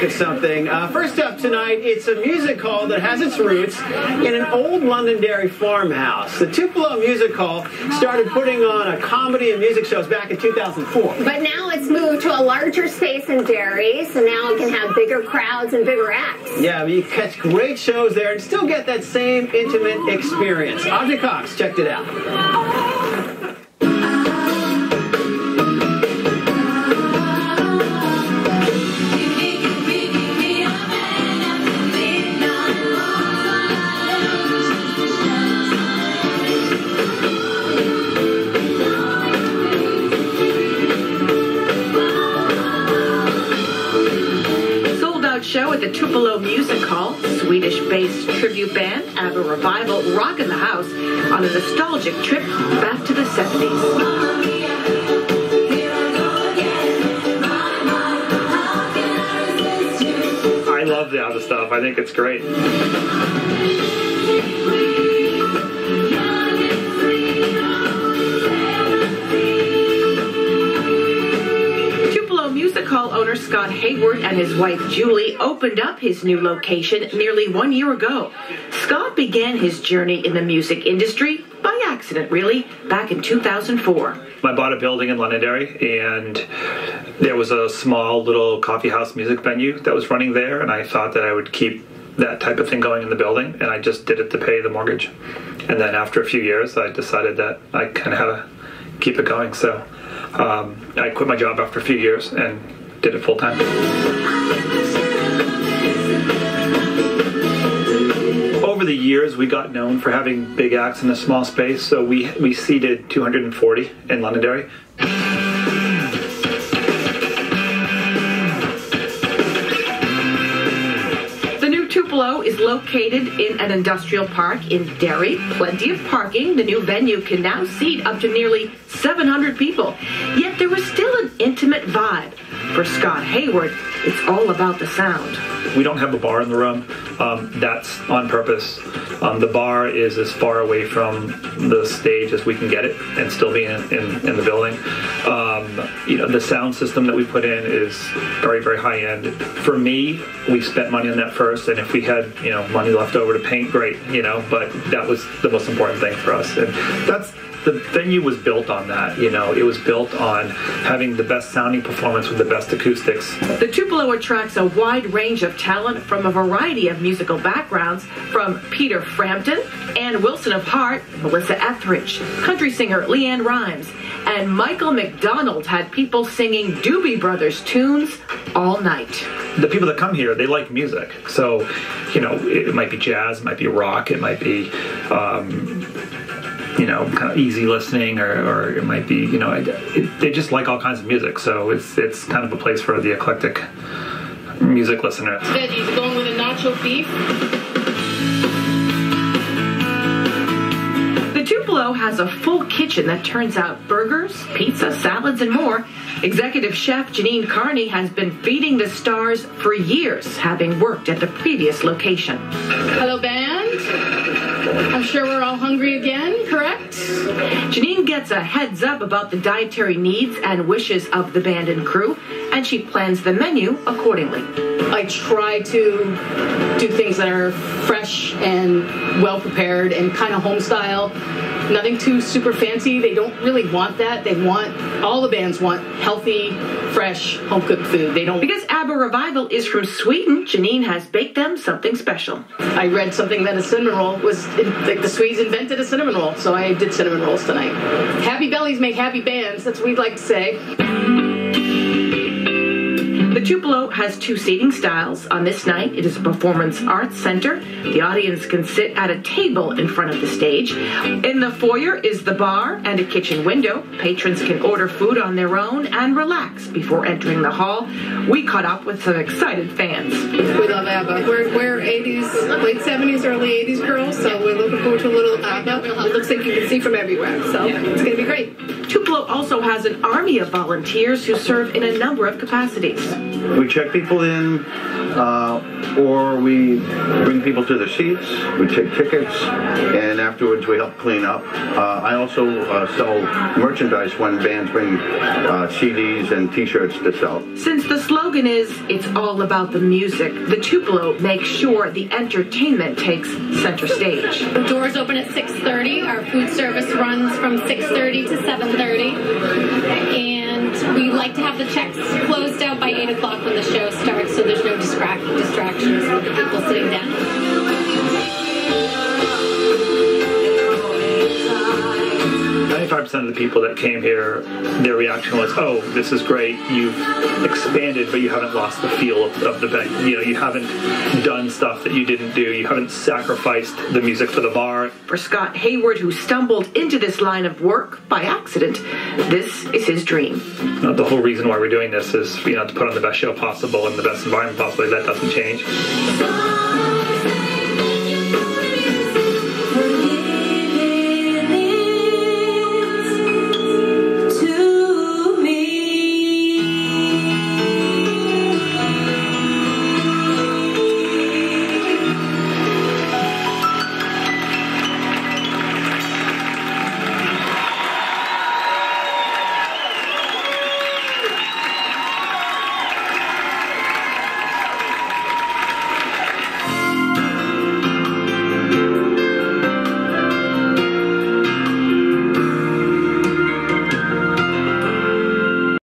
of something. First up tonight, it's a music hall that has its roots in an old Londonderry farmhouse. The Tupelo Music Hall started putting on a comedy and music shows back in 2004. But now it's moved to a larger space in Derry, so now it can have bigger crowds and bigger acts. Yeah, but you can catch great shows there and still get that same intimate experience. Audrey Cox checked it out. Show at the Tupelo Music Hall, Swedish-based tribute band ABBA Revival rocking the house on a nostalgic trip back to the 70s. I love the ABBA stuff. I think it's great. Music Hall owner Scott Hayward and his wife Julie opened up his new location nearly 1 year ago. Scott began his journey in the music industry by accident, really, back in 2004. I bought a building in Londonderry, and there was a small little coffee house music venue that was running there, and I thought that I would keep that type of thing going in the building, and I just did it to pay the mortgage. And then after a few years, I decided that I kind of had to keep it going. So I quit my job after a few years and did it full time. Over the years, we got known for having big acts in a small space, so we seated 240 in Londonderry. Tupelo is located in an industrial park in Derry. Plenty of parking. The new venue can now seat up to nearly 700 people. Yet there was still an intimate vibe. For Scott Hayward, it's all about the sound. We don't have a bar in the room. That's on purpose. The bar is as far away from the stage as we can get it and still be in the building. The sound system that we put in is very, very high end. For me, we spent money on that first, and if we had money left over to paint, great. But that was the most important thing for us, and the venue was built on that. It was built on having the best sounding performance with the best acoustics. The Tupelo attracts a wide range of talent from a variety of musical backgrounds, from Peter Frampton, Ann Wilson of Heart, Melissa Etheridge, country singer Leanne Rimes, and Michael McDonald had people singing Doobie Brothers tunes all night. The people that come here, they like music. So, it might be jazz, it might be rock, it might be kind of easy listening, or it might be, they just like all kinds of music. So it's kind of a place for the eclectic music listener. Veggies, going with a nacho beef. The Tupelo has a full kitchen that turns out burgers, pizza, salads, and more. Executive chef Janine Carney has been feeding the stars for years, having worked at the previous location. Hello, band. I'm sure we're all hungry again, correct? Janine gets a heads up about the dietary needs and wishes of the band and crew, and she plans the menu accordingly. I try to do things that are fresh and well prepared and kind of home style. Nothing too super fancy. They don't really want that. All the bands want healthy, fresh, home-cooked food. They don't. Because ABBA Revival is from Sweden, Janine has baked them something special. I read something that a cinnamon roll was, the Swedes invented a cinnamon roll, so I did cinnamon rolls tonight. Happy bellies make happy bands. That's what we'd like to say. The Tupelo has two seating styles. On this night, it is a performance arts center. The audience can sit at a table in front of the stage. In the foyer is the bar and a kitchen window. Patrons can order food on their own and relax before entering the hall. We caught up with some excited fans. We love ABBA. We're 80s, late 70s, early 80s girls, so we're looking forward to a little ABBA. It looks like you can see from everywhere, so it's going to be great. Tupelo also has an army of volunteers who serve in a number of capacities. We check people in or we bring people to the seats, we take tickets, and afterwards we help clean up. I also sell merchandise when bands bring CDs and T-shirts to sell. Since the slogan is, it's all about the music, the Tupelo makes sure the entertainment takes center stage. The doors open at 6:30. Our food service runs from 6:30 to 7:30. And we like to have the checks closed out by 8 o'clock when the show starts, so there's no distractions with the people sitting down. 95% of the people that came here, their reaction was, "Oh, this is great. You've expanded, but you haven't lost the feel of the bank. You know, you haven't done stuff that you didn't do. You haven't sacrificed the music for the bar." For Scott Hayward, who stumbled into this line of work by accident, this is his dream. The whole reason why we're doing this is, to put on the best show possible in the best environment possible. That doesn't change.